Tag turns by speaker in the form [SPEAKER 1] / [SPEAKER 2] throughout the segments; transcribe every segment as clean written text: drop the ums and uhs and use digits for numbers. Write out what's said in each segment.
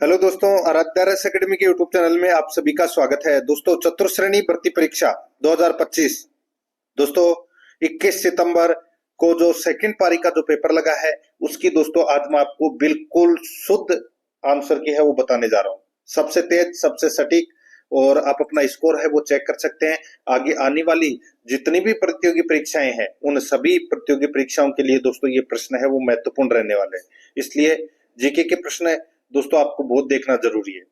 [SPEAKER 1] Hello दोस्तों, आराध्यारस academy के YouTube channel में आप सभी का स्वागत है। दोस्तों, चतुर्श्रेणी भर्ती परीक्षा 2025 दोस्तों 21 सितंबर को जो सेकंड पारी का जो पेपर लगा है उसकी दोस्तों आज मैं आपको बिल्कुल शुद्ध आंसर की है वो बताने जा रहा हूँ। सबसे तेज, सबसे सटीक, और आप अपना स्कोर है वो चेक कर सकते हैं। आगे आने वाली जितनी भी प्रतियोगी परीक्षाएं हैं उन सभी प्रतियोगी परीक्षाओं के लिए दोस्तों ये प्रश्न है वो महत्वपूर्ण रहने वाले हैं। इसलिए जीके के प्रश्न दोस्तों आपको बहुत देखना जरूरी है।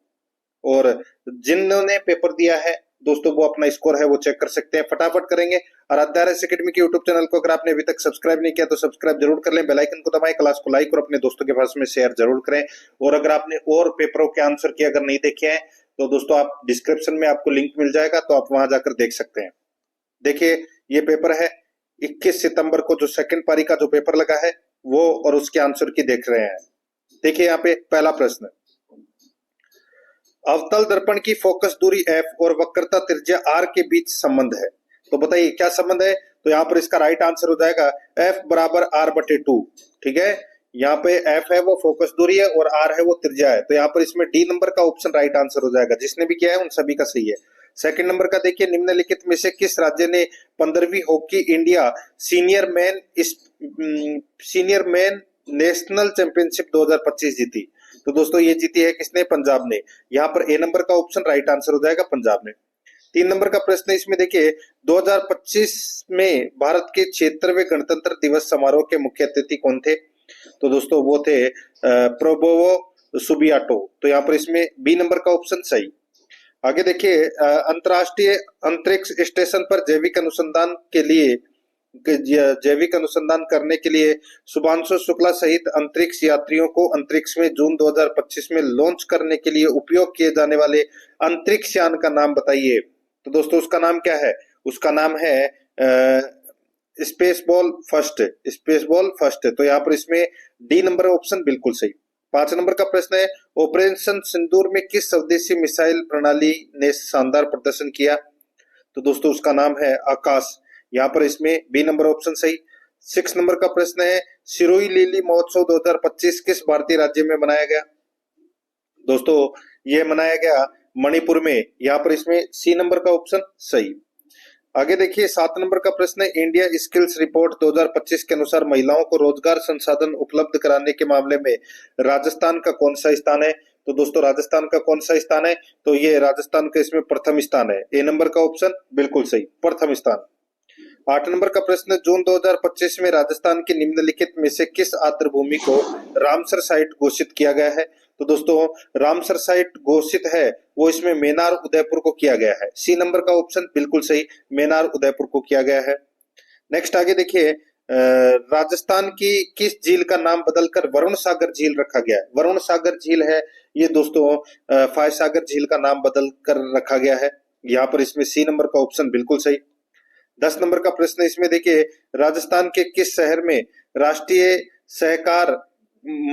[SPEAKER 1] और जिन्होंने पेपर दिया है दोस्तों वो अपना स्कोर है वो चेक कर सकते हैं। फटाफट करेंगे। आराध्यारस एकेडमी के यूट्यूब चैनल को अगर आपने अभी तक सब्सक्राइब नहीं किया तो सब्सक्राइब जरूर कर लें, बेल आइकन को दबाएं, क्लास को लाइक और अपने दोस्तों के पास में शेयर जरूर करें। और अगर आपने और पेपरों के आंसर की अगर नहीं देखे हैं तो दोस्तों आप डिस्क्रिप्शन में आपको लिंक मिल जाएगा, तो आप वहां जाकर देख सकते हैं। देखिए, ये पेपर है 21 सितंबर को जो सेकंड पारी का जो पेपर लगा है वो, और उसके आंसर की देख रहे हैं। देखिए यहाँ पे पहला प्रश्न, अवतल दर्पण की फोकस दूरी f और वक्रता त्रिज्या r के बीच संबंध है। तो बताइए क्या संबंध है। तो यहाँ पर इसका राइट आंसर हो जाएगा f बराबर r/2। ठीक है, यहाँ पे f है वो फोकस दूरी है और r है वो त्रिज्या है। तो यहाँ पर इसमें डी नंबर का ऑप्शन राइट आंसर हो जाएगा। जिसने भी किया है उन सभी का सही है। सेकंड नंबर का देखिए, निम्नलिखित में से किस राज्य ने 15वीं hockey India senior man national championship 2025 जीती। तो दोस्तों ये जीती है किसने? पंजाब ने। यहाँ पर ए नंबर का ऑप्शन राइट आंसर हो जाएगा, पंजाब ने। 3 नंबर का प्रश्न इसमें देखिए, 2025 में भारत के 76वें गणतंत्र दिवस समारोह के मुख्य अतिथि कौन थे? तो दोस्तों वो थे प्रोबोवो सुबियाटो। तो यहाँ पर इसमें बी नंबर का ऑप्शन सही। आगे देखिए, अंतरराष्ट्रीय अंतरिक्ष स्टेशन पर जैविक अनुसंधान करने के लिए शुभांशु शुक्ला सहित अंतरिक्ष यात्रियों को अंतरिक्ष में जून 2025 में लॉन्च करने के लिए उपयोग किए जाने वाले अंतरिक्ष यान का नाम बताइए। तो दोस्तों उसका नाम क्या है? उसका नाम है स्पेसबॉल फर्स्ट। तो यहाँ पर इसमें डी नंबर ऑप्शन बिल्कुल सही। 5 नंबर का प्रश्न है, ऑपरेशन सिंदूर में किस स्वदेशी मिसाइल प्रणाली ने शानदार प्रदर्शन किया? तो दोस्तों उसका नाम है आकाश। यहाँ पर इसमें बी नंबर ऑप्शन सही। 6 नंबर का प्रश्न है, सिरोही लिली महोत्सव 2025 किस भारतीय राज्य में मनाया गया? दोस्तों ये मनाया गया मणिपुर में। यहाँ पर इसमें सी नंबर का ऑप्शन सही। आगे देखिए, 7 नंबर का प्रश्न है, इंडिया स्किल्स रिपोर्ट 2025 के अनुसार महिलाओं को रोजगार संसाधन उपलब्ध कराने के मामले में राजस्थान का कौन सा स्थान है? तो दोस्तों राजस्थान का कौन सा स्थान है? तो ये राजस्थान का इसमें प्रथम स्थान है। ए नंबर का ऑप्शन बिल्कुल सही, प्रथम स्थान। 8 नंबर का प्रश्न, जून 2025 में राजस्थान के निम्नलिखित में से किस आर्द्र भूमि को रामसर साइट घोषित किया गया है? तो दोस्तों रामसर साइट घोषित है वो इसमें मेनार उदयपुर को किया गया है। सी नंबर का ऑप्शन बिल्कुल सही, मेनार उदयपुर को किया गया है। नेक्स्ट आगे देखिए, राजस्थान की किस झील का नाम बदलकर वरुण सागर झील रखा गया है? वरुण सागर झील है ये दोस्तों फाय सागर झील का नाम बदल कर रखा गया है। यहाँ पर इसमें सी नंबर का ऑप्शन बिल्कुल सही। 10 नंबर का प्रश्न इसमें देखिए, राजस्थान के किस शहर में राष्ट्रीय सहकार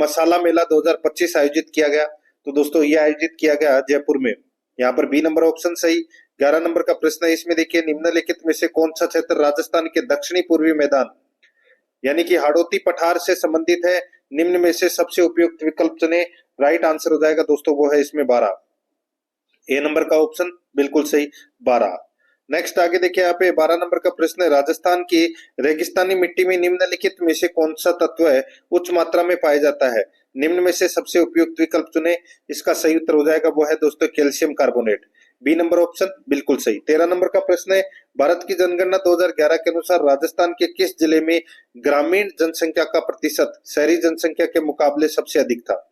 [SPEAKER 1] मसाला मेला 2025 आयोजित किया गया? तो दोस्तों ये आयोजित किया गया जयपुर में। यहाँ पर बी नंबर ऑप्शन सही। 11 नंबर का प्रश्न है इसमें देखिए, निम्नलिखित में से कौन सा क्षेत्र राजस्थान के दक्षिणी पूर्वी मैदान यानी कि हाड़ौती पठार से संबंधित है? निम्न में से सबसे उपयुक्त विकल्प चुने। राइट आंसर हो जाएगा दोस्तों वो है इसमें 12। ए नंबर का ऑप्शन बिल्कुल सही, 12। नेक्स्ट आगे देखिए, यहाँ पे 12 नंबर का प्रश्न है, राजस्थान की रेगिस्तानी मिट्टी में निम्नलिखित में से कौन सा तत्व है उच्च मात्रा में पाया जाता है? निम्न में से सबसे उपयुक्त विकल्प चुने। इसका सही उत्तर हो जाएगा वो है दोस्तों calcium carbonate. B number option बिल्कुल सही। 13 नंबर का प्रश्न है, भारत की जनगणना 2011 के अनुसार राजस्थान के किस जिले में ग्रामीण जनसंख्या का प्रतिशत शहरी जनसंख्या के मुकाबले सबसे अधिक था?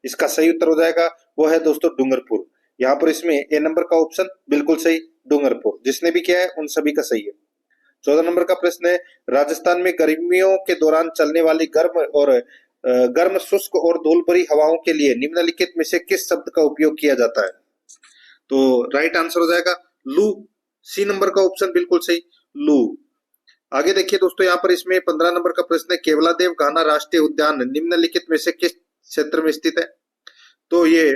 [SPEAKER 1] इसका सही उत्तर हो जाएगा वो है दोस्तों डूंगरपुर। यहाँ पर इसमें ए नंबर का ऑप्शन बिल्कुल सही, डूंगरपुर। जिसने भी किया है उन सभी का सही है। 14 नंबर का प्रश्न है, राजस्थान में गर्मियों के दौरान चलने वाली गर्म शुष्क और धूल भरी हवाओं के लिए निम्नलिखित में से किस शब्द का उपयोग किया जाता है? तो राइट आंसर हो जाएगा लू। सी नंबर का ऑप्शन बिल्कुल सही, लू। आगे देखिए दोस्तों, यहाँ पर इसमें 15 नंबर का प्रश्न है, केवलादेव घाना राष्ट्रीय उद्यान निम्नलिखित में से किस क्षेत्र में स्थित है? तो ये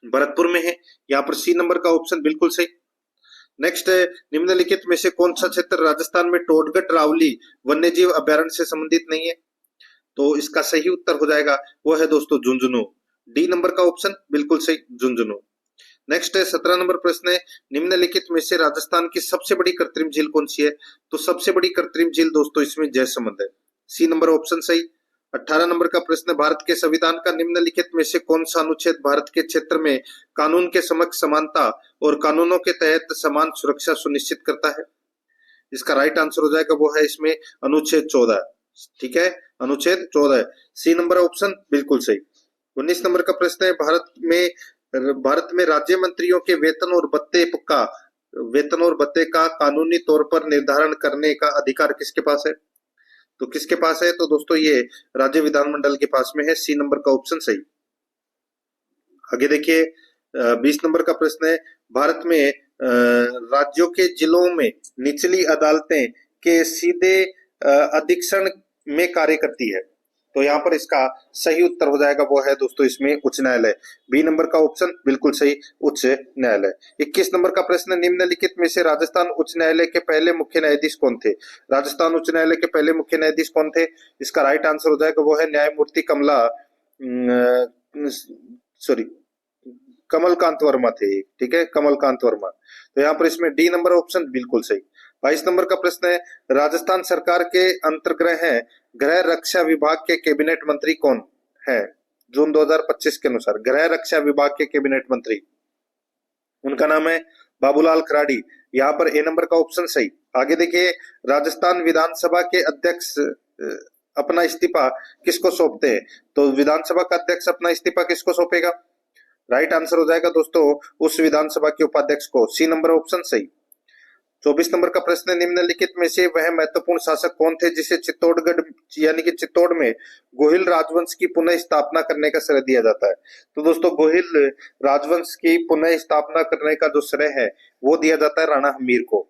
[SPEAKER 1] भरतपुर में है। यहाँ पर सी नंबर का ऑप्शन बिल्कुल सही। नेक्स्ट है, निम्नलिखित में से कौन सा क्षेत्र राजस्थान में टोडगढ़ रावली वन्यजीव अभयारण्य से संबंधित नहीं है? तो इसका सही उत्तर हो जाएगा वो है दोस्तों झुंझुनू। डी नंबर का ऑप्शन बिल्कुल सही, झुंझुनू। नेक्स्ट है 17 नंबर प्रश्न है, निम्नलिखित में से राजस्थान की सबसे बड़ी कृत्रिम झील कौन सी है? तो सबसे बड़ी कृत्रिम झील दोस्तों इसमें जयसमंद है, सी नंबर ऑप्शन सही। 18 नंबर का प्रश्न है, भारत के संविधान का निम्नलिखित में से कौन सा अनुच्छेद भारत के क्षेत्र में कानून के समक्ष समानता और कानूनों के तहत समान सुरक्षा सुनिश्चित करता है? इसका राइट आंसर हो जाएगा वो है इसमें अनुच्छेद 14। ठीक है, अनुच्छेद 14, सी नंबर ऑप्शन बिल्कुल सही। 19 नंबर का प्रश्न है, भारत में राज्य मंत्रियों के वेतन और भत्ते का कानूनी तौर पर निर्धारण करने का अधिकार किसके पास है? तो किसके पास है? तो दोस्तों ये राज्य विधानमंडल के पास में है, सी नंबर का ऑप्शन सही। आगे देखिए 20 नंबर का प्रश्न है, भारत में राज्यों के जिलों में निचली अदालतें के सीधे अधीक्षण में कार्य करती है। तो यहाँ पर इसका सही उत्तर हो जाएगा वो है दोस्तों इसमें उच्च न्यायालय, बी नंबर का ऑप्शन बिल्कुल सही, उच्च न्यायालय। 21 नंबर का प्रश्न, निम्नलिखित में से राजस्थान उच्च न्यायालय के पहले मुख्य न्यायाधीश कौन थे? राजस्थान उच्च न्यायालय के पहले मुख्य न्यायाधीश कौन थे? इसका राइट आंसर हो जाएगा वो है न्यायमूर्ति कमलकांत वर्मा थे। ठीक है, कमलकांत वर्मा। तो यहाँ पर इसमें डी नंबर ऑप्शन बिल्कुल सही। 22 नंबर का प्रश्न है, राजस्थान सरकार के अंतर्गृह गृह रक्षा विभाग के कैबिनेट मंत्री कौन है? जून 2025 के अनुसार गृह रक्षा विभाग के कैबिनेट मंत्री, उनका नाम है बाबूलाल खराड़ी। यहाँ पर ए नंबर का ऑप्शन सही। आगे देखिए, राजस्थान विधानसभा के अध्यक्ष अपना इस्तीफा किसको सौंपते हैं? तो विधानसभा का अध्यक्ष अपना इस्तीफा किसको सौंपेगा? राइट आंसर हो जाएगा दोस्तों उस विधानसभा के उपाध्यक्ष को, सी नंबर ऑप्शन सही। 24 नंबर का प्रश्न है, निम्नलिखित में से वह महत्वपूर्ण शासक कौन थे जिसे चित्तौड़गढ़ यानी कि चित्तौड़ में गोहिल राजवंश की पुनः स्थापना करने का श्रेय दिया जाता है? तो दोस्तों गोहिल राजवंश की पुनः स्थापना करने का जो श्रेय है वो दिया जाता है राणा हमीर को।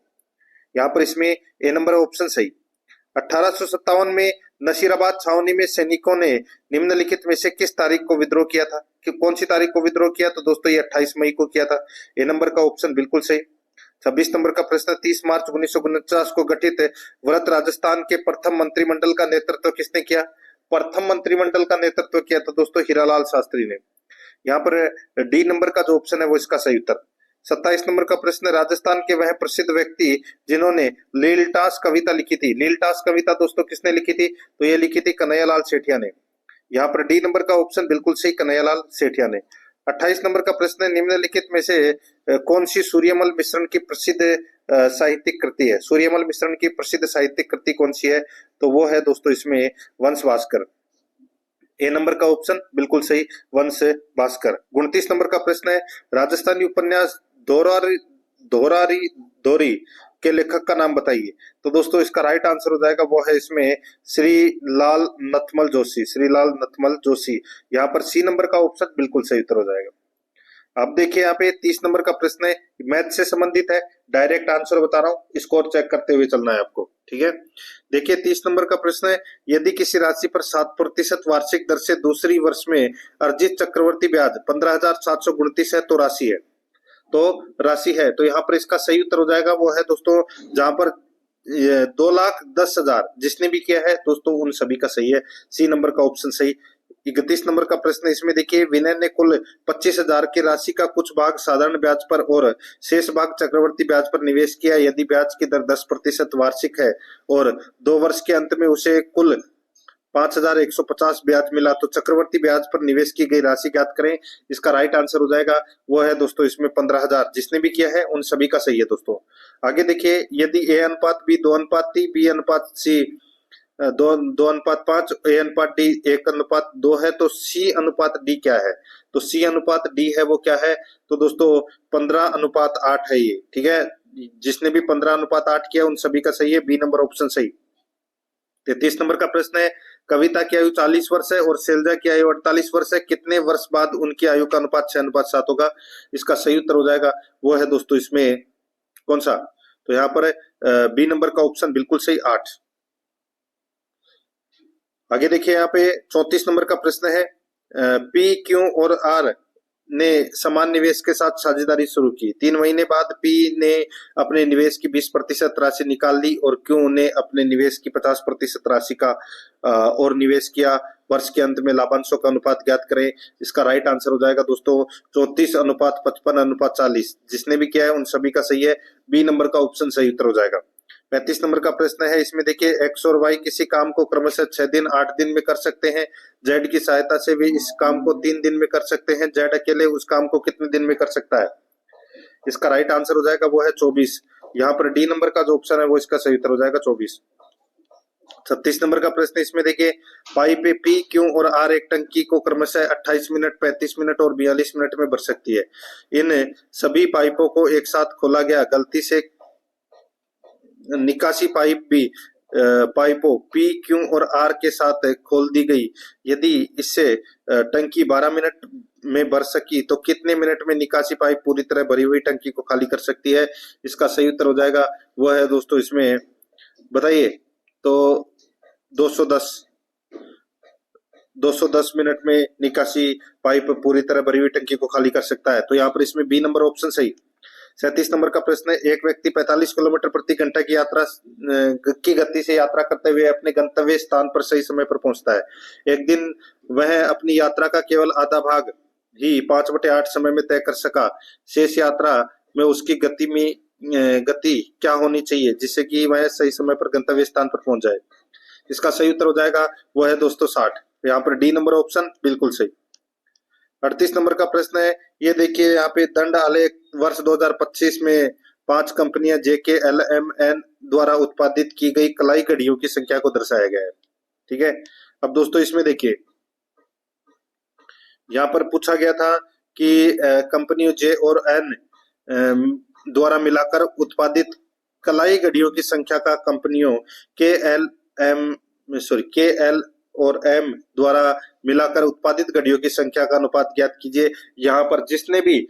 [SPEAKER 1] यहाँ पर इसमें ए नंबर ऑप्शन सही। 1857 में नसीराबाद छावनी में सैनिकों ने निम्नलिखित में से किस तारीख को विद्रोह किया था? कि कौन सी तारीख को विद्रोह किया? तो दोस्तों ये 28 मई को किया था, ए नंबर का ऑप्शन बिल्कुल सही। 26 नंबर का प्रश्न, 30 मार्च 1949 को गठित वृहत राजस्थान के प्रथम मंत्रिमंडल का नेतृत्व किसने किया? प्रथम मंत्रिमंडल का नेतृत्व किया तो दोस्तों हीरालाल शास्त्री ने। यहाँ पर डी नंबर का जो ऑप्शन है वो इसका सही उत्तर। 27 नंबर का प्रश्न, राजस्थान के वह प्रसिद्ध व्यक्ति जिन्होंने लीलटास कविता लिखी थी, लीलटास कविता दोस्तों किसने लिखी थी? तो ये लिखी थी कन्हैयालाल सेठिया ने। यहाँ पर डी नंबर का ऑप्शन बिल्कुल सही, कन्हैयालाल सेठिया ने। 28 नंबर का प्रश्न है, निम्नलिखित में से कौन सी सूर्यमल मिश्रण की प्रसिद्ध साहित्यिक कृति है? सूर्यमल मिश्रण की प्रसिद्ध साहित्यिक कृति कौन सी है? तो वो है दोस्तों इसमें वंश भास्कर, ए नंबर का ऑप्शन बिल्कुल सही, वंश भास्कर। 29 नंबर का प्रश्न है, राजस्थानी उपन्यास दोरी के लेखक का नाम बताइए। तो दोस्तों इसका राइट आंसर हो जाएगा वो है इसमें श्रीलाल नथमल जोशी, श्रीलाल नथमल जोशी। यहाँ पर सी नंबर का ऑप्शन बिल्कुल सही उत्तर हो जाएगा। अब देखिए यहाँ पे 30 नंबर का प्रश्न है, मैथ से संबंधित है, डायरेक्ट आंसर बता रहा हूँ, स्कोर चेक करते हुए चलना है आपको। ठीक है, देखिए 30 नंबर का प्रश्न है, यदि किसी राशि पर 7% वार्षिक दर से दूसरी वर्ष में अर्जित चक्रवर्ती ब्याज 15,729 है तो राशि है, तो यहाँ पर इसका सही उत्तर हो जाएगा वो है दोस्तों जहां पर 2,10,000 जिसने भी किया है दोस्तों उन सभी का सही है, सी नंबर का ऑप्शन सही। 31 नंबर का प्रश्न, इसमें देखिए विनय ने कुल 25,000 की राशि का कुछ भाग साधारण ब्याज पर और शेष भाग चक्रवर्ती ब्याज पर निवेश किया। यदि ब्याज की दर 10% वार्षिक है और 2 वर्ष के अंत में उसे कुल 5,150 ब्याज मिला तो चक्रवर्ती ब्याज पर निवेश की गई राशि ज्ञात करें। इसका राइट आंसर हो जाएगा वो है दोस्तों इसमें 15,000, जिसने भी किया है उन सभी का सही है दोस्तों। आगे देखिए, यदि ए अनुपात बी 2:3, बी अनुपात सी 2:5, ए अनुपात डी 1:2 है तो सी अनुपात डी क्या है? तो सी अनुपात डी है वो क्या है? तो दोस्तों 15:8 है ये। ठीक है, जिसने भी 15:8 किया उन सभी का सही है, बी नंबर ऑप्शन सही। 33 नंबर का प्रश्न है, कविता की आयु 40 वर्ष है और शैलजा की आयु 48 वर्ष है, कितने वर्ष बाद उनकी आयु का अनुपात 6:7 होगा? इसका सही उत्तर हो जाएगा वो है दोस्तों इसमें कौन सा? तो यहाँ पर बी नंबर का ऑप्शन बिल्कुल सही, 8। आगे देखिए यहाँ पे 34 नंबर का प्रश्न है, पी, क्यू और आर ने समान निवेश के साथ साझेदारी शुरू की। 3 महीने बाद पी ने अपने निवेश की 20% राशि निकाल ली और क्यू ने अपने निवेश की 50% राशि का और निवेश किया। वर्ष के अंत में लाभांशों का अनुपात ज्ञात करें। इसका राइट आंसर हो जाएगा दोस्तों 34:55:40। जिसने भी किया है उन सभी का सही है, बी नंबर का ऑप्शन सही उत्तर हो जाएगा। 35 नंबर का प्रश्न है, इसमें देखिए एक्स और वाई किसी काम को क्रमशः 6 दिन 8 दिन में कर सकते हैं। जेड की सहायता से भी इस काम को 3 दिन में कर सकते हैं। जेड अकेले उस काम को कितने दिन में कर सकता है? इसका राइट आंसर हो जाएगा वो है 24। यहाँ पर डी नंबर का जो ऑप्शन है वो इसका सही उत्तर हो जाएगा 24। 36 नंबर का प्रश्न, इसमें देखिए पाइप पी, क्यू और आर एक टंकी को क्रमशः 28 मिनट, 35 मिनट और 42 मिनट में भर सकती है। इन सभी पाइपों को एक साथ खोला गया, गलती से निकासी पाइप भी पाइपों पी, क्यू और आर के साथ खोल दी गई। यदि इससे टंकी 12 मिनट में भर सकी तो कितने मिनट में निकासी पाइप पूरी तरह भरी हुई टंकी को खाली कर सकती है? इसका सही उत्तर हो जाएगा वो है दोस्तों, इसमें बताइए तो 210 मिनट में निकासी पाइप पूरी तरह भरी हुई टंकी को खाली कर सकता है। तो यहाँ पर इसमें बी नंबर ऑप्शन सही। 37 नंबर का प्रश्न है, एक व्यक्ति 45 किलोमीटर प्रति घंटा की गति से यात्रा करते हुए अपने गंतव्य स्थान पर सही समय पर पहुंचता है। एक दिन वह अपनी यात्रा का केवल आधा भाग ही 5/8 समय में तय कर सका। शेष यात्रा में उसकी गति क्या होनी चाहिए जिससे कि वह सही समय पर गंतव्य स्थान पर पहुंच जाए? इसका सही उत्तर हो जाएगा वो है दोस्तों 60। यहाँ पर डी नंबर ऑप्शन बिल्कुल सही। 38 नंबर का प्रश्न है, ये देखिए यहाँ पे दंड आलेख वर्ष 2025 में 5 कंपनियां JKLMN द्वारा उत्पादित की गई कलाई घड़ियों की संख्या को दर्शाया गया है। ठीक है, अब दोस्तों इसमें देखिए यहाँ पर पूछा गया था कि कंपनियों J और N द्वारा मिलाकर उत्पादित कलाई घड़ियों की संख्या का कंपनियों KL और M द्वारा मिलाकर उत्पादित घड़ियों की संख्या का अनुपात ज्ञात कीजिए। यहाँ पर जिसने भी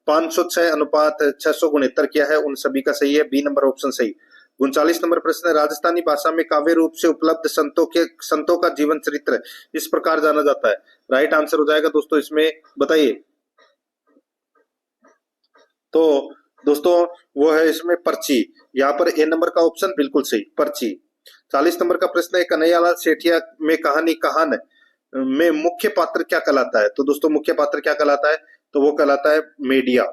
[SPEAKER 1] 506:669 किया है उन सभी का सही है, बी नंबर ऑप्शन सही। 39 नंबर प्रश्न है, राजस्थानी भाषा में काव्य रूप से उपलब्ध संतों का जीवन चरित्र इस प्रकार जाना जाता है। राइट आंसर हो जाएगा दोस्तों इसमें, बताइए तो दोस्तों वो है इसमें पर्ची। यहाँ पर ए नंबर का ऑप्शन बिल्कुल सही, पर्ची। 40 नंबर का प्रश्न है, कन्हैयालाल सेठिया में कहानी कहान में मुख्य पात्र क्या कहलाता है? तो दोस्तों मुख्य पात्र क्या कहलाता है? तो वो कहलाता है मेडिया।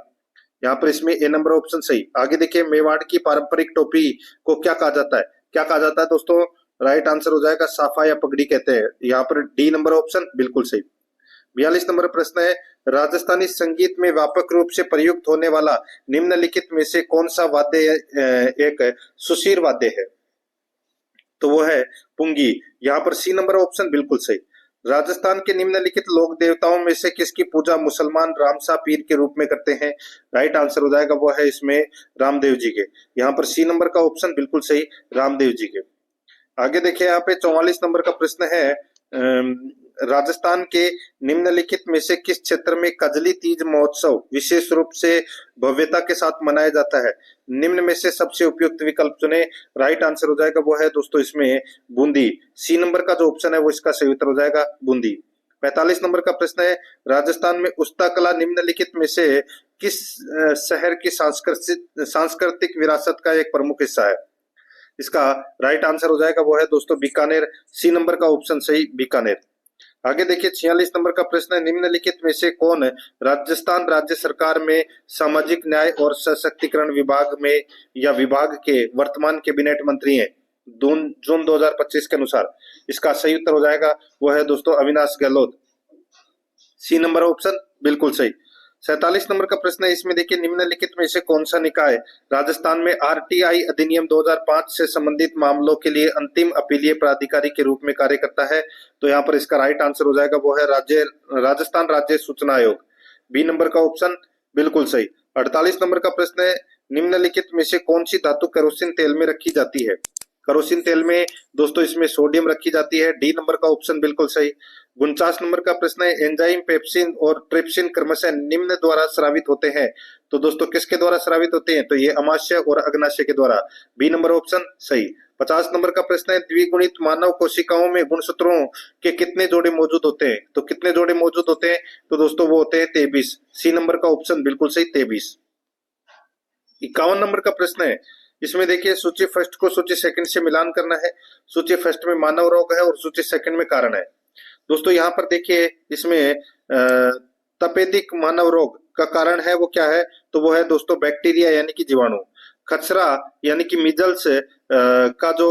[SPEAKER 1] यहाँ पर इसमें ए नंबर ऑप्शन सही। आगे देखिए, मेवाड़ की पारंपरिक टोपी को क्या कहा जाता है? क्या कहा जाता है दोस्तों? राइट आंसर हो जाएगा साफा या पगड़ी कहते हैं। यहाँ पर डी नंबर ऑप्शन बिल्कुल सही। 42 नंबर प्रश्न है, राजस्थानी संगीत में व्यापक रूप से प्रयुक्त होने वाला निम्नलिखित में से कौन सा वाद्य एक सुशीर वाद्य है? तो वो है पुंगी। यहाँ पर सी नंबर ऑप्शन बिल्कुल सही। राजस्थान के निम्नलिखित लोक देवताओं में से किसकी पूजा मुसलमान रामसा पीर के रूप में करते हैं? राइट आंसर हो जाएगा वो है इसमें रामदेव जी के। यहाँ पर सी नंबर का ऑप्शन बिल्कुल सही, रामदेव जी के। आगे देखिए यहाँ पे 44 नंबर का प्रश्न है, राजस्थान के निम्नलिखित में से किस क्षेत्र में कजली तीज महोत्सव विशेष रूप से भव्यता के साथ मनाया जाता है? निम्न में से सबसे उपयुक्त विकल्प चुने। राइट आंसर हो जाएगा वो है दोस्तों इसमें बूंदी। सी नंबर का जो ऑप्शन है वो इसका सही उत्तर हो जाएगा बूंदी। 45 नंबर का प्रश्न है, राजस्थान में उस्ता कला निम्नलिखित में से किस शहर की सांस्कृतिक विरासत का एक प्रमुख हिस्सा है? इसका राइट आंसर हो जाएगा वो है दोस्तों बीकानेर। सी नंबर का ऑप्शन सही, बीकानेर। आगे देखिए 46 नंबर का प्रश्न है, निम्नलिखित में से कौन राजस्थान राज्य सरकार में सामाजिक न्याय और सशक्तिकरण विभाग में या विभाग के वर्तमान कैबिनेट मंत्री हैं जून 2025 के अनुसार? इसका सही उत्तर हो जाएगा वो है दोस्तों Avinash Gehlot. C number option बिल्कुल सही। 47 नंबर का प्रश्न है, इसमें देखिए निम्नलिखित में से कौन सा निकाय राजस्थान में RTI अधिनियम 2005 से संबंधित मामलों के लिए अंतिम अपीलीय प्राधिकारी के रूप में कार्य करता है? तो यहाँ पर इसका राइट आंसर हो जाएगा वो है राजस्थान राज्य सूचना आयोग। बी नंबर का ऑप्शन बिल्कुल सही। 48 नंबर का प्रश्न है, निम्नलिखित में से कौन सी धातु केरोसिन तेल में रखी जाती है? केरोसिन तेल में दोस्तों इसमें सोडियम रखी जाती है। डी नंबर का ऑप्शन बिल्कुल सही। 49 नंबर का प्रश्न है, एंजाइम पेप्सिन और ट्रिप्सिन क्रमशः निम्न द्वारा स्रावित होते हैं। तो दोस्तों किसके द्वारा स्रावित होते हैं? तो ये अमाशय और अग्नाशय के द्वारा। बी नंबर ऑप्शन सही। 50 नंबर का प्रश्न है, द्विगुणित मानव कोशिकाओं में गुणसूत्रों के कितने जोड़े मौजूद होते हैं? तो कितने जोड़े मौजूद होते हैं? तो दोस्तों वो होते हैं 23। सी नंबर का ऑप्शन बिल्कुल सही, 23। 51 नंबर का प्रश्न है, इसमें देखिए सूची फर्स्ट को सूची सेकंड से मिलान करना है। सूची फर्स्ट में मानव रोग है और सूची सेकंड में कारण है। दोस्तों यहाँ पर देखिए इसमें तपेदिक मानव रोग का कारण है वो क्या है, तो वो है दोस्तों बैक्टीरिया यानी कि जीवाणु। खसरा यानी कि मिजल्स का जो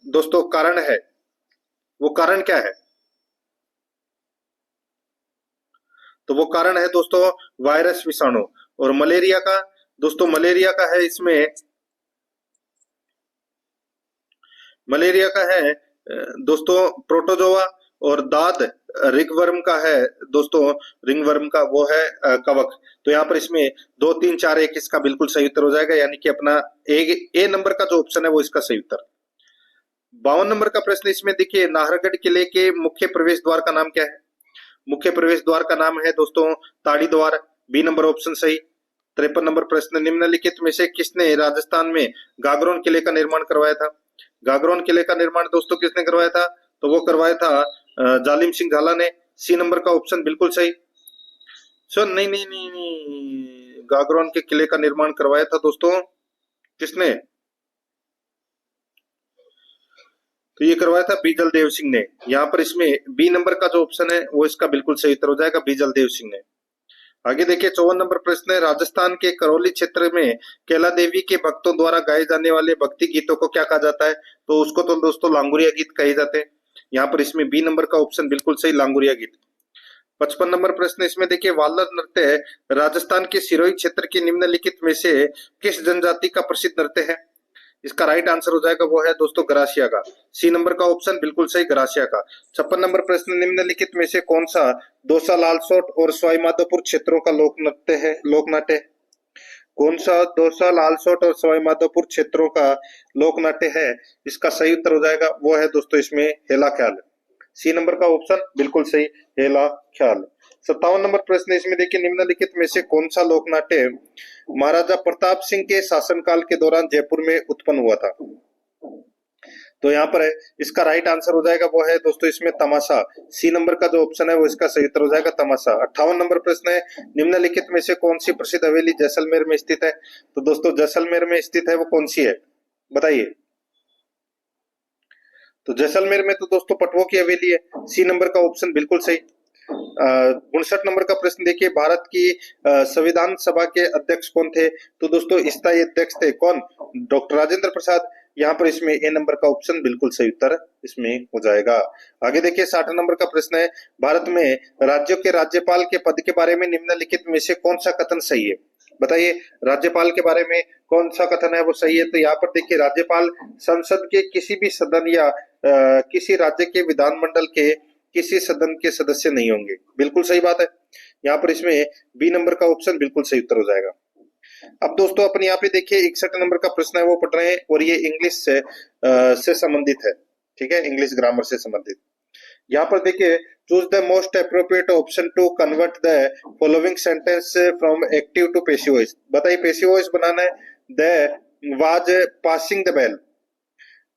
[SPEAKER 1] दोस्तों कारण है, वो कारण क्या है, तो वो कारण है दोस्तों वायरस विषाणु। और मलेरिया का, दोस्तों मलेरिया का है इसमें, मलेरिया का है दोस्तों प्रोटोजोआ। और दाद रिंगवर्म का है दोस्तों, रिंगवर्म का वो है कवक। तो यहाँ पर इसमें 2 3 4 1 इसका बिल्कुल सही उत्तर हो जाएगा, यानी कि अपना ए नंबर का जो ऑप्शन है वो इसका सही उत्तर। 52 नंबर का प्रश्न इसमें देखिए, नाहरगढ़ किले के मुख्य प्रवेश द्वार का नाम क्या है। मुख्य प्रवेश द्वार का नाम है दोस्तों ताड़ी द्वार, बी नंबर ऑप्शन सही। 53 नंबर प्रश्न, निम्नलिखित में से किसने राजस्थान में गागरोन किले का निर्माण करवाया था। गागरोन किले का निर्माण दोस्तों किसने करवाया था, तो वो करवाया था जालिम सिंह झाला ने, सी नंबर का ऑप्शन बिल्कुल सही। सर नहीं नहीं नहीं नहीं, गागरोन के किले का निर्माण करवाया था दोस्तों किसने, तो ये करवाया था बीजल देव सिंह ने। यहाँ पर इसमें बी नंबर का जो ऑप्शन है वो इसका बिल्कुल सही उत्तर हो जाएगा, बीजल देव सिंह ने। आगे देखिए 54 नंबर प्रश्न है, राजस्थान के करौली क्षेत्र में कैला देवी के भक्तों द्वारा गाए जाने वाले भक्ति गीतों को क्या कहा जाता है, तो उसको तो दोस्तों लांगुरिया गीत कहे जाते हैं। यहाँ पर इसमें बी नंबर का ऑप्शन बिल्कुल सही, लांगुरिया गीत। 55 नंबर प्रश्न इसमें देखिए, वालर नृत्य राजस्थान के सिरोही क्षेत्र के निम्नलिखित में से किस जनजाति का प्रसिद्ध नृत्य है। इसका राइट आंसर हो जाएगा वो है दोस्तों गरासिया का, सी नंबर का ऑप्शन बिल्कुल सही, गरासिया का। 56 नंबर प्रश्न, निम्नलिखित में से कौन सा दौसा लालसोट और सवाई माधोपुर क्षेत्रों का लोक नृत्य है, लोक नाट्य है। कौन सा दौसा लालसोट और सवाई माधोपुर क्षेत्रों का लोक नाट्य है, इसका सही उत्तर हो जाएगा वो है दोस्तों इसमें हेला ख्याल, सी नंबर का ऑप्शन बिल्कुल सही, हेला ख्याल। 57 नंबर प्रश्न इसमें देखिए, निम्नलिखित में से कौन सा लोक नाट्य महाराजा प्रताप सिंह के शासनकाल के दौरान जयपुर में उत्पन्न हुआ था, तो यहाँ पर है इसका राइट आंसर हो जाएगा वो है दोस्तों इसमें तमाशा, सी नंबर का जो ऑप्शन है वो इसका सही उत्तर हो जाएगा, तमाशा। 58 नंबर प्रश्न है, निम्नलिखित में से कौन सी प्रसिद्ध हवेली जैसलमेर में स्थित है, तो दोस्तों जैसलमेर में स्थित है वो कौन सी है, बताइए। तो जैसलमेर में तो दोस्तों पटवों की हवेली है, सी नंबर का ऑप्शन बिल्कुल सही। 59 नंबर का प्रश्न देखिए, भारत की संविधान सभा के अध्यक्ष कौन थे, तो दोस्तों स्थायी अध्यक्ष थे कौन, डॉक्टर राजेंद्र प्रसाद। यहाँ पर इसमें ए नंबर का ऑप्शन बिल्कुल सही उत्तर इसमें हो जाएगा। आगे देखिए 60 नंबर का प्रश्न है, भारत में राज्यों के राज्यपाल के पद के बारे में निम्नलिखित में से कौन सा कथन सही है, बताइए। राज्यपाल के बारे में कौन सा कथन है वो सही है, तो यहाँ पर देखिए राज्यपाल संसद के किसी भी सदन या किसी राज्य के विधानमंडल के किसी सदन के सदस्य नहीं होंगे, बिल्कुल सही बात है। यहाँ पर इसमें बी नंबर का ऑप्शन बिल्कुल सही उत्तर हो जाएगा। अब दोस्तों अपन यहाँ पे देखिए 61 नंबर का प्रश्न है वो पढ़ रहे हैं, और ये इंग्लिश से संबंधित है, ठीक है, इंग्लिश ग्रामर से संबंधित। यहाँ पर देखिए, choose the most appropriate option to convert the following sentence from active to passive voice, बताइए पैसिव वॉइस बनाना है, the was passing the bell,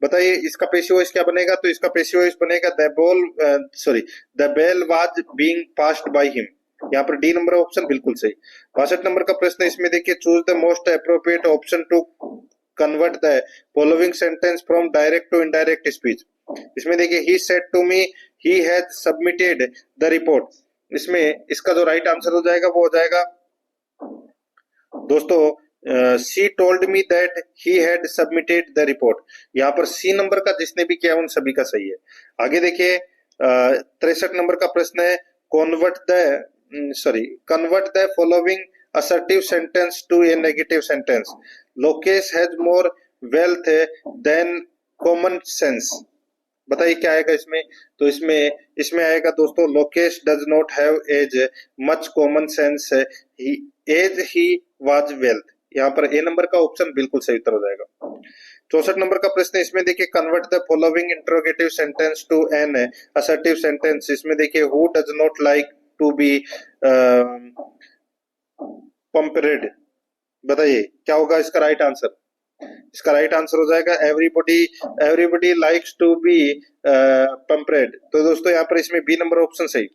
[SPEAKER 1] बताइए इसका पैसिव वॉइस क्या बनेगा, तो इसका पैसिव वॉइस बनेगा the bell was being passed by him. यहाँ पर डी नंबर ऑप्शन बिल्कुल सही। 62 नंबर का प्रश्न इसमें देखिए, choose the most appropriate option to convert the following sentence from direct to indirect speech. इसमें देखिए, he said to me he has submitted the report, इसमें इसका जो राइट आंसर हो जाएगा वो हो जाएगा दोस्तों सी told me that he had submitted the report. यहाँ पर सी नंबर का जिसने भी किया उन सभी का सही है। आगे देखिए 63 नंबर का प्रश्न है, convert the following assertive sentence to a negative sentence. Lokesh has more wealth than common sense. बताइए क्या आएगा इसमें, तो इसमें आएगा दोस्तों, Lokesh does not have as much common sense as he was wealth. यहाँ पर ए नंबर का ऑप्शन बिल्कुल सही उत्तर हो जाएगा। 64 नंबर का प्रश्न इसमें देखिए, convert the following interrogative sentence to an assertive sentence. इसमें देखिए, who does not like to be pampered, बताइए क्या होगा इसका राइट आंसर। इसका राइट आंसर हो जाएगा everybody likes to be pampered. तो दोस्तों यहाँ पर इसमें बी नंबर ऑप्शन सही।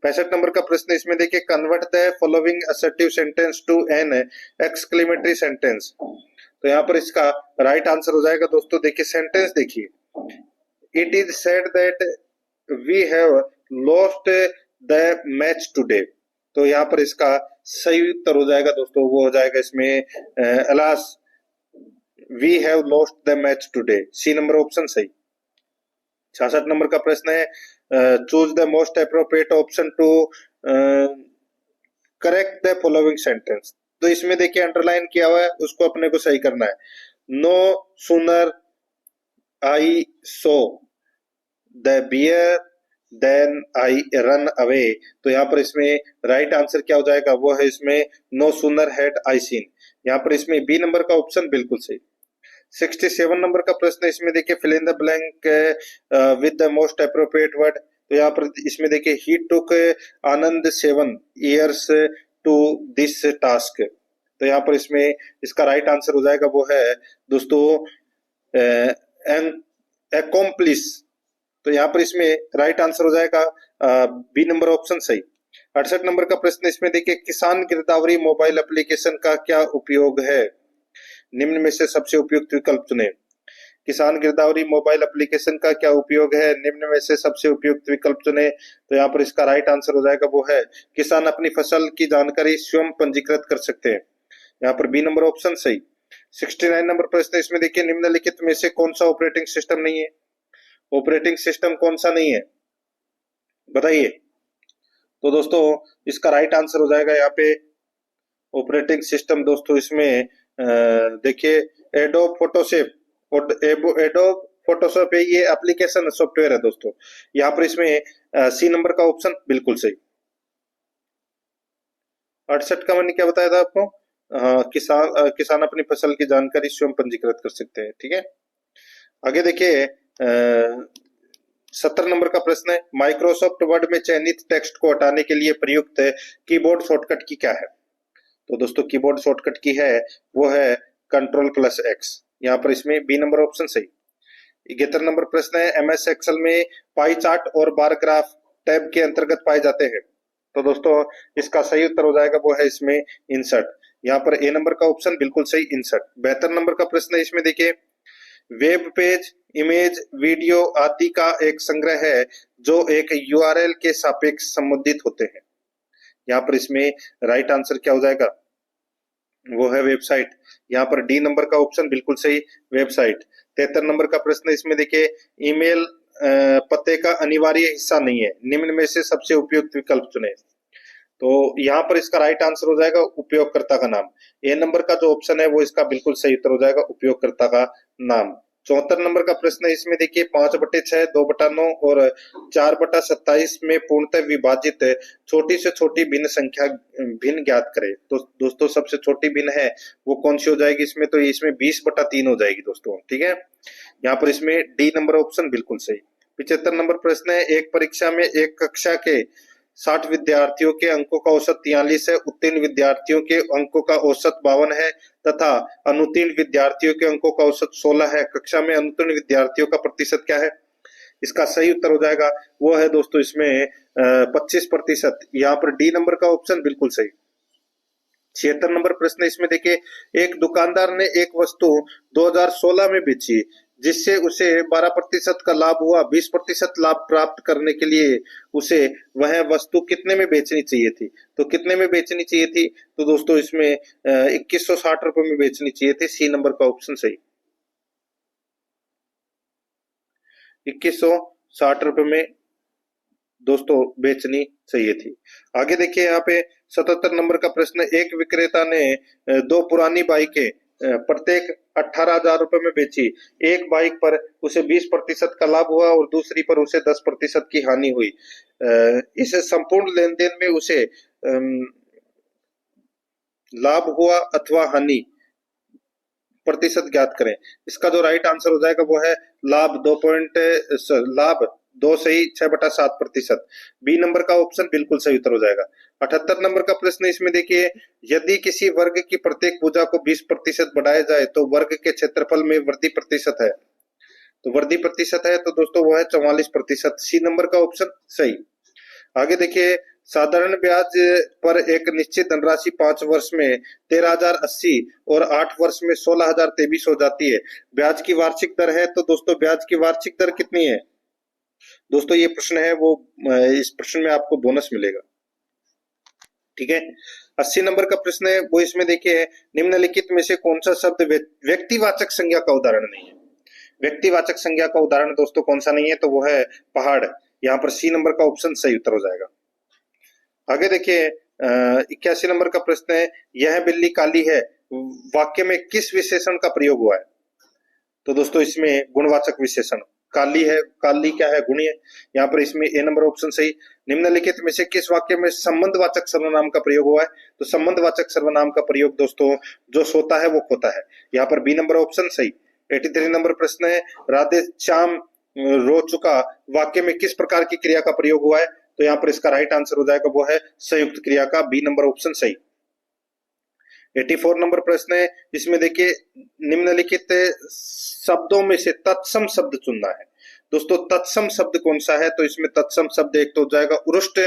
[SPEAKER 1] 65 नंबर का प्रश्न इसमें देखिए, convert the following assertive sentence to an exclamatory sentence. तो यहाँ पर इसका राइट आंसर हो जाएगा दोस्तों, देखिए सेंटेंस देखिए, it is said that we have lost the match today. तो यहाँ पर इसका सही उत्तर हो जाएगा दोस्तों, वो हो जाएगा इसमें alas we have lost the match today, C number option सही। 66 नंबर का प्रश्न है choose the most appropriate option to correct the following sentence. तो इसमें देखिए अंडरलाइन किया हुआ है, उसको अपने को सही करना है। No sooner I saw the bear then I ran away. तो यहाँ पर इसमें राइट आंसर क्या हो जाएगा, वो है इसमें no sooner had I seen. यहाँ पर इसमें बी नंबर का ऑप्शन बिल्कुल सही। 67 नंबर का प्रश्न है, इसमें देखिए fill in the blank with the most appropriate word. तो यहाँ पर इसमें देखिए he took Anand 7 years to this task. तो यहाँ पर इसमें इसका राइट आंसर हो जाएगा, वो है दोस्तों accomplish। तो यहाँ पर इसमें राइट आंसर हो जाएगा बी नंबर ऑप्शन सही। 68 नंबर का प्रश्न इसमें देखिए किसान गिरदावरी मोबाइल एप्लीकेशन का क्या उपयोग है, निम्न में से सबसे उपयुक्त विकल्प चुनें। किसान गिरदावरी मोबाइल एप्लीकेशन का क्या उपयोग है, निम्न में से सबसे उपयुक्त विकल्प चुनें। तो यहाँ पर इसका राइट आंसर हो जाएगा, वो है किसान अपनी फसल की जानकारी स्वयं पंजीकृत कर सकते हैं। यहाँ पर बी नंबर ऑप्शन सही। 69 नंबर प्रश्न इसमें देखिए निम्नलिखित में से कौन सा ऑपरेटिंग सिस्टम नहीं है, ऑपरेटिंग सिस्टम कौन सा नहीं है बताइए। तो दोस्तों इसका राइट आंसर हो जाएगा यहाँ पे ऑपरेटिंग सिस्टम दोस्तों इसमें देखिए एडोब फोटोशॉप। एडोब फोटोशॉप है, ये एप्लीकेशन सॉफ्टवेयर है दोस्तों। यहाँ पर इसमें सी नंबर का ऑप्शन बिल्कुल सही। 68 का मैंने क्या बताया था आपको, किसान अपनी फसल की जानकारी स्वयं पंजीकृत कर सकते हैं। ठीक है, आगे देखिए 70 नंबर का प्रश्न है माइक्रोसॉफ्ट वर्ड में चयनित टेक्स्ट को हटाने के लिए प्रयुक्त कीबोर्ड शॉर्टकट की क्या है। तो दोस्तों कीबोर्ड शॉर्टकट की है वो है Ctrl+X। यहाँ पर इसमें बी नंबर ऑप्शन सही। 71 नंबर प्रश्न है एमएस एक्सेल में पाई चार्ट और बार ग्राफ टैब के अंतर्गत पाए जाते हैं। तो दोस्तों इसका सही उत्तर हो जाएगा, वो है इसमें इंसर्ट। यहाँ पर ए नंबर का ऑप्शन बिल्कुल सही, इंसर्ट। 72 नंबर का प्रश्न है, इसमें देखिए वेब पेज, इमेज, वीडियो आदि का एक संग्रह है जो एक यूआरएल के सापेक्ष संबंधित होते हैं। यहाँ पर इसमें राइट आंसर क्या हो जाएगा, वो है वेबसाइट। यहाँ पर डी नंबर का ऑप्शन बिल्कुल सही, वेबसाइट। 73 नंबर का प्रश्न इसमें देखिए ईमेल पते का अनिवार्य हिस्सा नहीं है, निम्न में से सबसे उपयुक्त विकल्प चुने। तो यहाँ पर इसका राइट आंसर हो जाएगा उपयोगकर्ता का नाम। ए नंबर का जो ऑप्शन है वो इसका बिल्कुल सही उत्तर हो जाएगा, उपयोगकर्ता का नाम। 74 नंबर का प्रश्न है, इसमें देखिए 5/6, 2/9 और 4/27 में पूर्णतः विभाजित छोटी से छोटी भिन्न संख्या भिन्न ज्ञात करें। तो दोस्तों सबसे छोटी भिन्न है वो कौन सी हो जाएगी इसमें, तो इसमें 20/3 हो जाएगी दोस्तों। ठीक है, यहाँ पर इसमें डी नंबर ऑप्शन बिल्कुल सही। 75 नंबर प्रश्न है एक परीक्षा में एक कक्षा के 60 विद्यार्थियों के अंकों का औसत 43 है, उत्तीर्ण विद्यार्थियों के अंकों का औसत 52 है तथा अनुत्तीर्ण विद्यार्थियों के अंकों का औसत 16 है। कक्षा में अनुत्तीर्ण विद्यार्थियों का प्रतिशत क्या है, इसका सही उत्तर हो जाएगा वो है दोस्तों इसमें 25%। यहाँ पर डी नंबर का ऑप्शन बिल्कुल सही। 76 नंबर प्रश्न इसमें देखिए एक दुकानदार ने एक वस्तु 2016 में बेची जिससे उसे 12% का लाभ हुआ। 20% लाभ प्राप्त करने के लिए उसे वह वस्तु कितने में बेचनी चाहिए थी। तो कितने में बेचनी चाहिए थी, तो दोस्तों इसमें 2160 रुपए में बेचनी चाहिए थी, सी नंबर का ऑप्शन सही। 2160 रुपए में दोस्तों बेचनी चाहिए थी। आगे देखिए यहाँ पे 77 नंबर का प्रश्न, एक विक्रेता ने दो पुरानी बाइकें प्रत्येक 18,000 रुपए में बेची। एक बाइक पर उसे 20% का लाभ हुआ और दूसरी पर उसे 10% की हानि हुई। इस संपूर्ण लेन देन में उसे लाभ हुआ अथवा हानि प्रतिशत ज्ञात करें। इसका जो राइट आंसर हो जाएगा वो है लाभ 2 सही 6/7%। बी नंबर का ऑप्शन बिल्कुल सही उत्तर हो जाएगा। 78 नंबर का प्रश्न इसमें देखिए यदि किसी वर्ग की प्रत्येक भुजा को 20% बढ़ाया जाए तो वर्ग के क्षेत्रफल में वृद्धि प्रतिशत है। तो वृद्धि प्रतिशत है तो दोस्तों वो है 44%, सी नंबर का ऑप्शन सही। आगे देखिए साधारण ब्याज पर एक निश्चित धनराशि 5 वर्ष में 13,080 और 8 वर्ष में 16,023 हो जाती है। ब्याज की वार्षिक दर है, तो दोस्तों ब्याज की वार्षिक दर कितनी है, दोस्तों ये प्रश्न है वो इस प्रश्न में आपको बोनस मिलेगा। ठीक है। 80 नंबर का प्रश्न है वो इसमें देखिए, निम्नलिखित में से कौन सा शब्द व्यक्तिवाचक संज्ञा का उदाहरण नहीं है। व्यक्तिवाचक संज्ञा का उदाहरण दोस्तों कौन सा नहीं है, तो वो है पहाड़। यहाँ पर सी नंबर का ऑप्शन सही उत्तर हो जाएगा। आगे देखिए 81 नंबर का प्रश्न है, यह बिल्ली काली है वाक्य में किस विशेषण का प्रयोग हुआ है। तो दोस्तों इसमें गुणवाचक विशेषण, काली है, काली क्या है, गुणी है। यहाँ पर इसमें ए नंबर ऑप्शन सही। निम्नलिखित में से किस वाक्य में संबंधवाचक सर्वनाम का प्रयोग हुआ है, तो संबंधवाचक सर्वनाम का प्रयोग दोस्तों जो सोता है वो खोता है। यहाँ पर बी नंबर ऑप्शन सही। 83 नंबर प्रश्न है, राधे श्याम रो चुका वाक्य में किस प्रकार की क्रिया का प्रयोग हुआ है, तो यहाँ पर इसका राइट आंसर हो जाएगा वो है संयुक्त क्रिया का, बी नंबर ऑप्शन सही। 84 नंबर प्रश्न है, इसमें देखिए निम्नलिखित शब्दों में से तत्सम शब्द चुनना है। दोस्तों तत्सम शब्द कौन सा है, तो इसमें तत्सम शब्द एक तो हो जाएगा उरुष्ट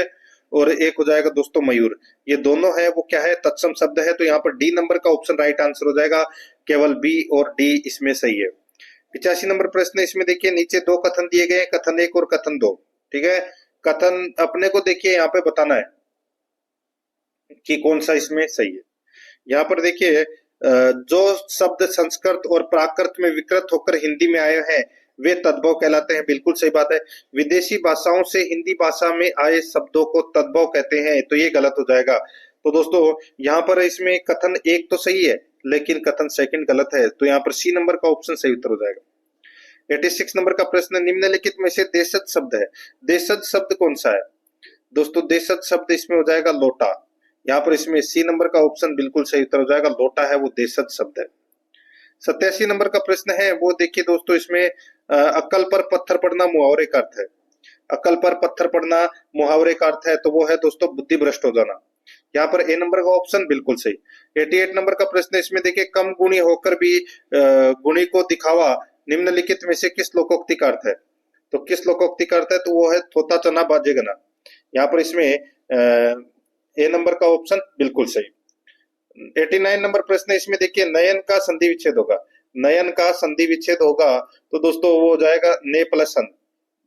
[SPEAKER 1] और एक हो जाएगा दोस्तों मयूर। ये दोनों है वो क्या है, तत्सम शब्द है। तो यहाँ पर डी नंबर का ऑप्शन राइट आंसर हो जाएगा, केवल बी और डी इसमें सही है। 85 नंबर प्रश्न, इसमें देखिए नीचे दो कथन दिए गए, कथन 1 और कथन 2। ठीक है। कथन अपने को देखिए यहाँ पे बताना है कि कौन सा इसमें सही है। यहाँ पर देखिए जो शब्द संस्कृत और प्राकृत में विकृत होकर हिंदी में आए हैं वे तद्भव कहलाते हैं। बिल्कुल सही बात है। विदेशी भाषाओं से हिंदी भाषा में आए शब्दों को तद्भव कहते हैं, तो ये गलत हो जाएगा। तो दोस्तों यहाँ पर इसमें कथन 1 तो सही है लेकिन कथन 2 गलत है, तो यहाँ पर सी नंबर का ऑप्शन सही उत्तर हो जाएगा। 86 नंबर का प्रश्न, निम्नलिखित में से देशज शब्द है। देशज शब्द कौन सा है, दोस्तों देशज शब्द इसमें हो जाएगा लोटा। यहाँ पर इसमें सी नंबर का ऑप्शन बिल्कुल सही उत्तर हो जाएगा, लोटा है वो देशज शब्द है। 87 नंबर का प्रश्न है वो देखिए दोस्तों, इसमें अक्कल पर पत्थर पड़ना मुहावरे का अर्थ है। अक्कल पर पत्थर पड़ना मुहावरे का अर्थ है, तो वो है दोस्तों बुद्धि भ्रष्ट हो जाना। यहाँ पर ए नंबर का ऑप्शन बिल्कुल सही। 88 नंबर का प्रश्न, इसमें देखिए कम गुणी होकर भी गुणी को दिखावा निम्नलिखित में से किस लोकोक्ति का अर्थ है। तो किस लोकोक्ति का अर्थ है, तो वो है थोता चना बाजे गना। यहाँ पर इसमें ए नंबर का ऑप्शन बिल्कुल सही। 89 नंबर प्रश्न, इसमें देखिए नयन का संधि विच्छेद होगा। नयन का संधि विच्छेद होगा तो दोस्तों वो हो जाएगा ने प्लस सन।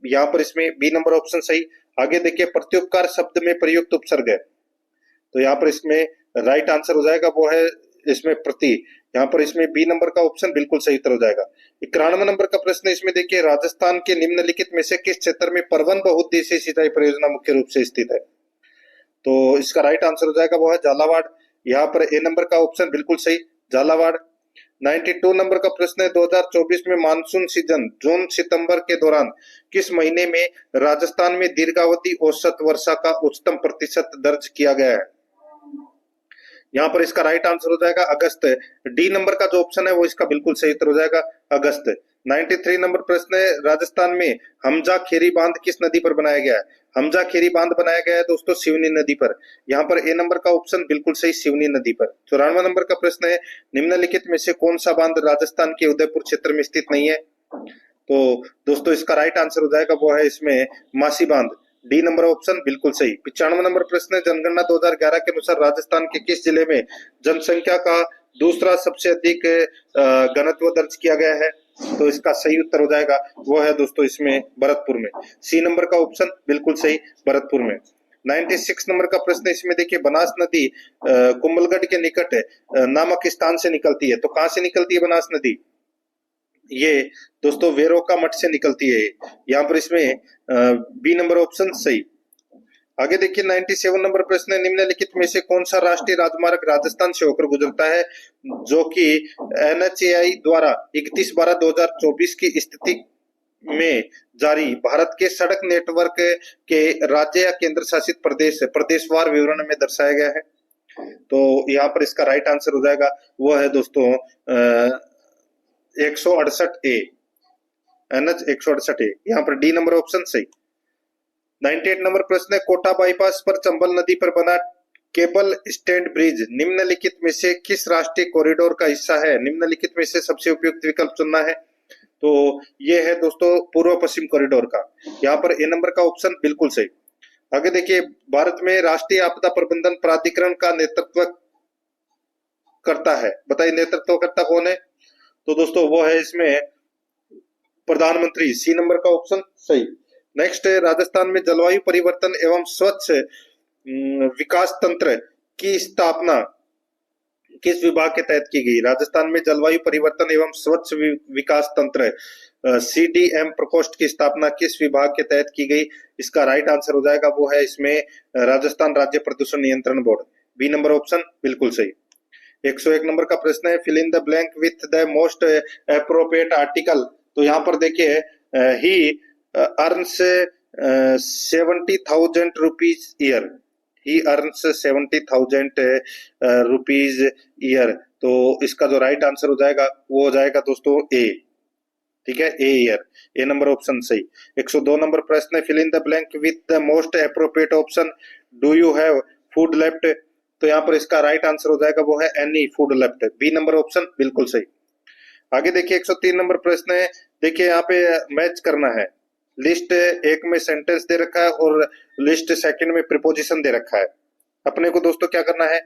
[SPEAKER 1] यहाँ पर इसमें बी नंबर ऑप्शन सही। आगे देखिए प्रत्युपकार शब्द में प्रयुक्त उपसर्ग है, तो यहाँ पर इसमें राइट आंसर हो जाएगा वो है इसमें प्रति। यहाँ पर इसमें बी नंबर का ऑप्शन बिल्कुल सही उत्तर हो जाएगा। 91 नंबर का प्रश्न, इसमें देखिए राजस्थान के निम्नलिखित में से किस क्षेत्र में परवन बहुउद्देशीय सिंचाई परियोजना मुख्य रूप से स्थित है, तो इसका राइट आंसर हो जाएगा वो है झालावाड़। यहाँ पर ए नंबर का ऑप्शन बिल्कुल सही, झालावाड़। 92 नंबर का प्रश्न है, 2024 में मानसून सीजन जून सितंबर के दौरान किस महीने में राजस्थान में दीर्घावधि औसत वर्षा का उच्चतम प्रतिशत दर्ज किया गया है। यहाँ पर इसका राइट आंसर हो जाएगा अगस्त। डी नंबर का जो ऑप्शन है वो इसका बिल्कुल सही उत्तर हो जाएगा अगस्त। 93 नंबर प्रश्न है, राजस्थान में हमजा खेरी बांध किस नदी पर बनाया गया है। हमजा खेरी बांध बनाया गया है दोस्तों सिवनी नदी पर। यहाँ पर ए नंबर का ऑप्शन बिल्कुल सही, सिवनी नदी पर। 94 नंबर का प्रश्न है, निम्नलिखित में से कौन सा बांध राजस्थान के उदयपुर क्षेत्र में स्थित नहीं है, तो दोस्तों इसका राइट आंसर हो जाएगा वो है इसमें मासी बांध। डी नंबर ऑप्शन बिल्कुल सही। 95 नंबर प्रश्न है, जनगणना 2011 के अनुसार राजस्थान के किस जिले में जनसंख्या का दूसरा सबसे अधिक घनत्व दर्ज किया गया है, तो इसका सही उत्तर हो जाएगा वो है दोस्तों इसमें भरतपुर में। सी नंबर का ऑप्शन बिल्कुल सही, भरतपुर में। 96 नंबर का प्रश्न, इसमें देखिए बनास नदी कुंभलगढ़ के निकट नामक स्थान से निकलती है, तो कहां से निकलती है बनास नदी, ये दोस्तों वेरोका मठ से निकलती है। यहाँ पर इसमें बी नंबर ऑप्शन सही। आगे देखिए 97 नंबर प्रश्न है, निम्नलिखित में से कौन सा राष्ट्रीय राजमार्ग राजस्थान से होकर गुजरता है जो कि NHAI द्वारा 31/12/2024 की स्थिति में जारी भारत के सड़क नेटवर्क के राज्य या केंद्र शासित प्रदेशवार विवरण में दर्शाया गया है, तो यहाँ पर इसका राइट आंसर हो जाएगा वो है दोस्तों 168A, NH 168A। यहाँ पर डी नंबर ऑप्शन सही। 98 नंबर प्रश्न है, कोटा बाईपास पर चंबल नदी पर बना केबल स्टैंड ब्रिज निम्नलिखित में से किस राष्ट्रीय कॉरिडोर का हिस्सा है। निम्नलिखित में से सबसे उपयुक्त विकल्प चुनना है, तो ये है दोस्तों पूर्व पश्चिम कॉरिडोर का। यहाँ पर ए नंबर का ऑप्शन बिल्कुल सही। आगे देखिए भारत में राष्ट्रीय आपदा प्रबंधन प्राधिकरण का नेतृत्व करता है, बताइए नेतृत्व करता कौन है, तो दोस्तों वो है इसमें प्रधानमंत्री। सी नंबर का ऑप्शन सही। नेक्स्ट है राजस्थान में जलवायु परिवर्तन एवं स्वच्छ विकास तंत्र की स्थापना किस विभाग के तहत की गई? राजस्थान में जलवायु परिवर्तन एवं स्वच्छ विकास तंत्र CDM प्रकोष्ठ की स्थापना किस विभाग के तहत की गई? इसका राइट आंसर हो जाएगा वो है इसमें राजस्थान राज्य प्रदूषण नियंत्रण बोर्ड। बी नंबर ऑप्शन बिल्कुल सही। 101 नंबर का प्रश्न है fill in the blank with the most appropriate article. तो यहाँ पर देखिए he earns 70,000 rupees year. He earns 70,000 rupees year. तो इसका जो राइट आंसर हो जाएगा वो हो जाएगा दोस्तों ए। ठीक है, a year, A number option सही। 102 नंबर प्रश्न है fill in the blank with the most appropriate option do you have food left. तो यहाँ पर इसका राइट आंसर हो जाएगा वो है any food left. B number option बिल्कुल सही। आगे देखिए 103 नंबर प्रश्न है, देखिए यहाँ पे मैच करना है। लिस्ट एक में सेंटेंस दे रखा है और लिस्ट सेकंड में प्रीपोजिशन दे रखा है। अपने को दोस्तों क्या करना है,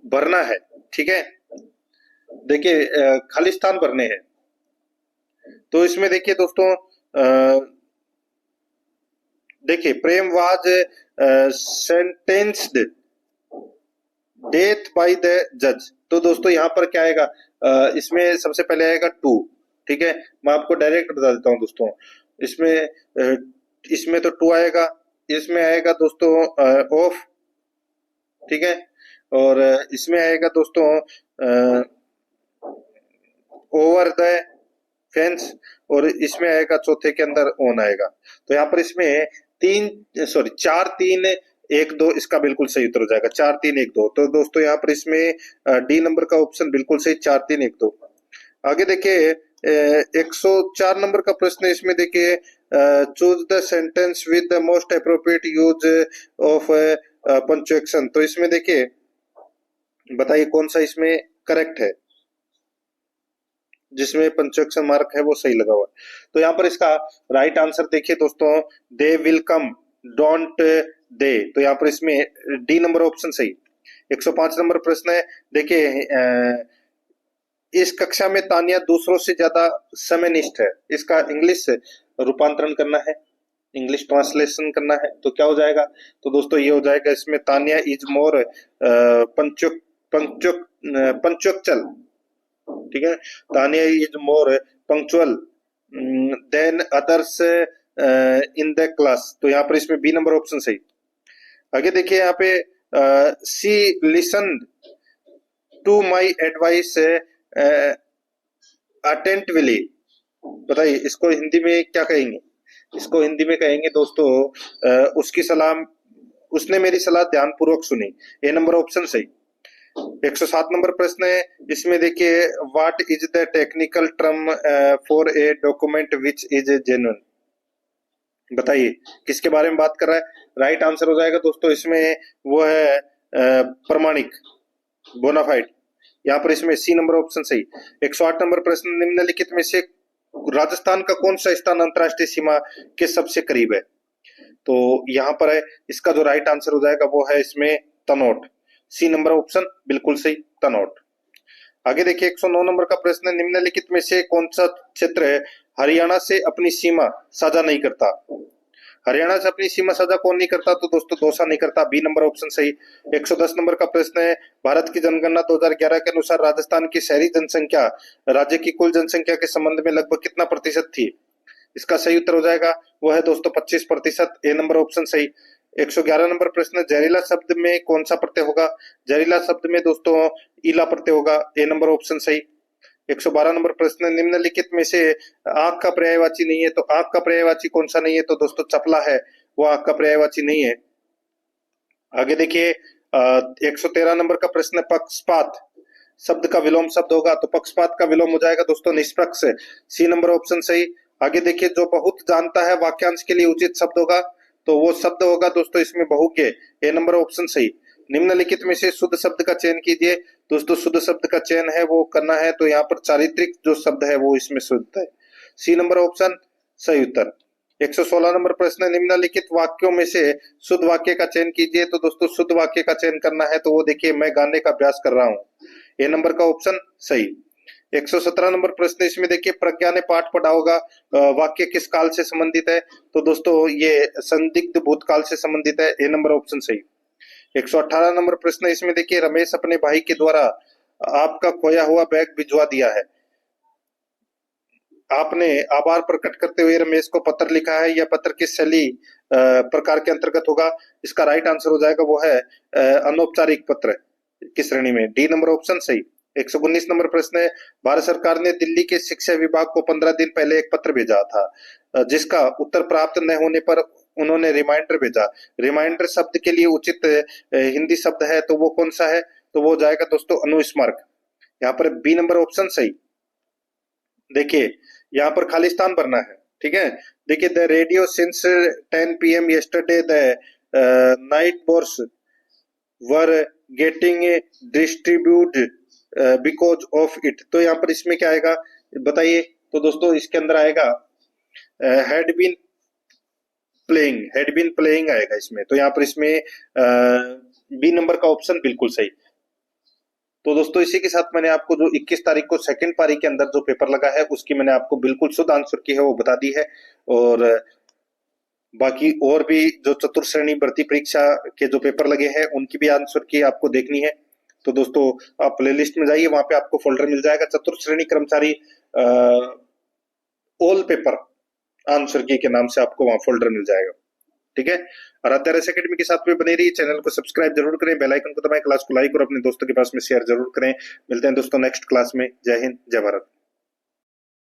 [SPEAKER 1] भरना है। ठीक है, देखिए खाली स्थान भरने हैं। तो इसमें देखिए दोस्तों देखिए Prem was sentenced death by the जज। तो दोस्तों यहाँ पर क्या आएगा, इसमें सबसे पहले आएगा टू। ठीक है, मैं आपको डायरेक्ट बता देता हूँ दोस्तों। इसमें तो टू आएगा, इसमें आएगा दोस्तों ऑफ। ठीक है, और इसमें आएगा दोस्तों ओवर द फेंस, और इसमें आएगा चौथे के अंदर ऑन आएगा। तो यहाँ पर इसमें 4 3 1 2 इसका बिल्कुल सही उत्तर हो जाएगा, 4 3 1 2। तो दोस्तों यहाँ पर इसमें डी नंबर का ऑप्शन बिल्कुल सही, 4 3 1 2। आगे देखिए 104 नंबर का प्रश्न है, इसमें देखिए choose the sentence with the most appropriate use of punctuation. तो इसमें देखिए बताइए कौन सा इसमें करेक्ट है, जिसमें पंक्चुएशन मार्क है वो सही लगा हुआ है। तो यहाँ पर इसका राइट आंसर देखिए दोस्तों, they will come, don't they. तो यहाँ पर इसमें डी नंबर ऑप्शन सही। 105 नंबर प्रश्न है, देखिए इस कक्षा में तानिया दूसरों से ज्यादा समयनिष्ठ है। इसका इंग्लिश रूपांतरण करना है, इंग्लिश ट्रांसलेशन करना है। तो क्या हो जाएगा, तो दोस्तों ये हो जाएगा इसमें तानिया इज मोर पंक्चुअल। ठीक है, Tania is more punctual than others in the class. तो यहाँ पर इसमें बी नंबर ऑप्शन सही। आगे देखिए यहाँ पे see listen to my advice attentively. बताइए इसको हिंदी में क्या कहेंगे? इसको हिंदी में कहेंगे दोस्तों उसने मेरी सलाह ध्यानपूर्वक सुनी। ए नंबर ऑप्शन सही। 107 नंबर प्रश्न है, इसमें देखिए what is the technical term for a document which is genuine. बताइए किसके बारे में बात कर रहा है? राइट आंसर हो जाएगा दोस्तों इसमें वो है प्रमाणिक, बोनाफाइड। यहाँ पर इसमें सी नंबर ऑप्शन सही। 108 नंबर प्रश्न, निम्नलिखित में से राजस्थान का कौन सा स्थान अंतरराष्ट्रीय सीमा के सबसे करीब है? तो यहाँ पर है इसका जो राइट आंसर हो जाएगा वो है इसमें तनोट। सी नंबर ऑप्शन बिल्कुल सही, तनोट। आगे देखिए 109 नंबर का प्रश्न है, निम्नलिखित में से कौन सा क्षेत्र है हरियाणा से अपनी सीमा साझा नहीं करता? हरियाणा से अपनी सीमा साझा कौन नहीं करता? तो दोस्तों दौसा नहीं करता। बी नंबर ऑप्शन सही। 110 नंबर का प्रश्न है, भारत की जनगणना 2011 के अनुसार राजस्थान की शहरी जनसंख्या राज्य की कुल जनसंख्या के संबंध में लगभग कितना प्रतिशत थी? इसका सही उत्तर हो जाएगा वो है दोस्तों 25%। ए नंबर ऑप्शन सही। 111 नंबर प्रश्न, जहरीला शब्द में कौन सा प्रत्यय होगा? जहरीला शब्द में दोस्तों ईला प्रत्यय होगा। ए नंबर ऑप्शन सही। 112 नंबर प्रश्न, निम्नलिखित में से आंख का पर्यायवाची नहीं है। तो आंख का पर्यायवाची कौन सा नहीं है? तो दोस्तों चपला है, वो आंख का पर्यायवाची नहीं है। आगे देखिए 113 नंबर का प्रश्न, पक्षपात शब्द का विलोम शब्द होगा। तो पक्षपात का विलोम हो जाएगा दोस्तों निष्पक्ष। सी नंबर ऑप्शन सही। आगे देखिए जो बहुत जानता है वाक्यांश के लिए उचित शब्द होगा, तो वो शब्द होगा दोस्तों इसमें बहुज्ञ। ए नंबर ऑप्शन सही। निम्नलिखित में से शुद्ध शब्द का चयन कीजिए। दोस्तों शुद्ध शब्द का चयन है वो करना है, तो यहाँ पर चारित्रिक जो शब्द है वो इसमें शुद्ध है। सी नंबर ऑप्शन सही उत्तर। 116 नंबर प्रश्न, निम्नलिखित वाक्यों में से शुद्ध वाक्य का चयन कीजिए। तो दोस्तों शुद्ध वाक्य का चयन करना है, तो वो देखिए मैं गाने का अभ्यास कर रहा हूँ। ए नंबर का ऑप्शन सही। 117 नंबर प्रश्न इसमें देखिए, प्रज्ञा ने पाठ पढ़ा होगा, वाक्य किस काल से संबंधित है? तो दोस्तों ये संदिग्ध भूतकाल से संबंधित है, ए नंबर ऑप्शन सही। 118 नंबर प्रश्न इसमें देखिए, रमेश अपने भाई के द्वारा आपका खोया हुआ बैग भिजवा दिया है, आपने आभार प्रकट करते हुए रमेश को पत्र लिखा है, यह पत्र किस शैली प्रकार के अंतर्गत होगा? इसका राइट आंसर हो जाएगा वो है अनौपचारिक पत्र की श्रेणी में, डी नंबर ऑप्शन सही। 119 नंबर प्रश्न है, भारत सरकार ने दिल्ली के शिक्षा विभाग को 15 दिन पहले एक पत्र भेजा था, जिसका उत्तर प्राप्त न होने पर उन्होंने रिमाइंडर भेजा। रिमाइंडर शब्द के लिए उचित हिंदी शब्द है तो वो कौन सा है? तो वो जाएगा दोस्तों अनुस्मारक। यहाँ पर बी नंबर ऑप्शन सही। देखिए यहाँ पर खाली स्थान भरना है, ठीक है। देखिए, the radio since 10 PM yesterday the night boards were getting distributed because of it। तो यहाँ पर इसमें क्या आएगा बताइए? तो दोस्तों इसके अंदर आएगा had been playing आएगा इसमें। तो यहाँ पर इसमें बी नंबर का ऑप्शन बिल्कुल सही। तो दोस्तों इसी के साथ मैंने आपको जो 21 तारीख को सेकंड पारी के अंदर जो पेपर लगा है उसकी मैंने आपको बिल्कुल शुद्ध आंसर की है वो बता दी है, और बाकी और भी जो चतुर्थ श्रेणी भर्ती परीक्षा के जो पेपर लगे हैं उनकी भी आंसर की आपको देखनी है। तो दोस्तों आप प्लेलिस्ट में जाइए, वहां पे आपको फोल्डर मिल जाएगा चतुर्थ श्रेणी कर्मचारी ऑल पेपर आंसर की के नाम से, आपको वहां फोल्डर मिल जाएगा, ठीक है। और आराध्या अकेडमी के साथ में बने रहिए, चैनल को सब्सक्राइब जरूर करें, बेल आइकन को दबाएं, क्लास को लाइक और अपने दोस्तों के पास में शेयर जरूर करें। मिलते हैं दोस्तों नेक्स्ट क्लास में। जय हिंद, जय भारत।